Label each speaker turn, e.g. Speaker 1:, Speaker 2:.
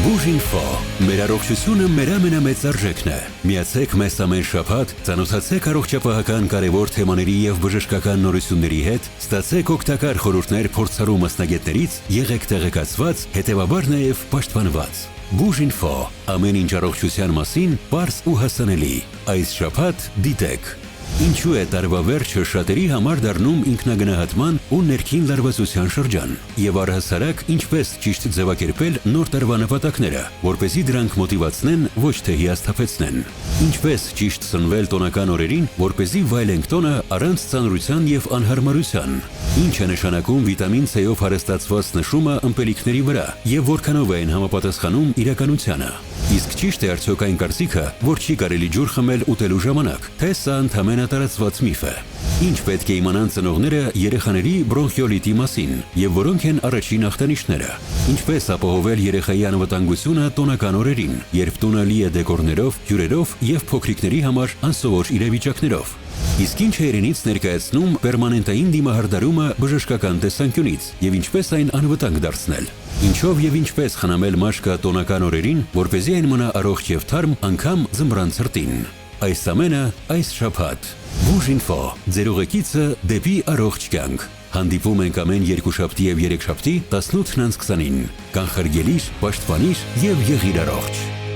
Speaker 1: Բուժինֆո, մեր առողջությունը մեր ամենամեծ արժեքն է։ Միացեք մեզ ամեն շաբաթ, ծանոթացեք առողջապահական կարևոր թեմաների եւ բժշկական նորությունների հետ, ստացեք օգտակար խորհուրդներ փորձառու մասնագետներից, եղեք տեղեկացված, հետեւաբար նաեւ պաշտպանված։ Բուժինֆո, ամեն ինչ առողջության մասին պարզ ու հասանելի։ Այս շաբաթ դիտեք. Ինչու է տարվա վերջը շատերի համար դառնում ինքնագնահատման ու ներքին լարվածության շրջան, եւ առհասարակ ինչպես ճիշտ ձևակերպել նոր տարվա նպատակները, որպեսզի դրանք մոտիվացնեն, ոչ թե հիասթափեցնեն։ Ինչպես ճիշտ սնվել տոնական օրերին, որպեսզի վայելենք տոնը առանց ծանրության եւ անհարմարության։ Ինչ է նշանակում վիտամին C-ով հարստացված նշումը ըմպելիքների վրա եւ որքանով են համապատասխանում իրականությանը։ Իսկ ճիշտ է արդյոք այն կարծիքը, որ չի կարելի ջուր խմել ուտելու ժամանակ, թե սա ընդհանրապես տարածված միֆ է։ Ինչ պետք է իմանան ծնողները երեխաների բրոնխիոլիտի մասին եւ որոնք են առաջին ախտանիշները։ Ինչպես ապահովել երեխայի անվտանգությունը տոնական օրերին, երբ տունը լի է դեկորներով, հյուրերով եւ փոքրիկների համար անսովոր իրավիճակներով։ Իսկ ինչ է իրենից ներկայացնում պերմանենտային դիմահարդարումը բժշկական տեսանկյունից եւ ինչպես այն անվտանգ դարձնել։ Ինչով եւ ինչպես խնամել մաշկը տոնական օրերին, որպեսզի այն մնա առողջ եւ թարմ անգամ ձմռան ցրտին։ Այս ամենը այս շաբաթ։ Բուժինֆո, ձեր ուղեկիցը դեպի առողջ կյանք։ Հանդիպում ենք ամեն երկուշաբթի եւ երեքշաբթի 18:20-ին։ Կանխարգելիր, պաշտպանիր եւ եղիր առողջ։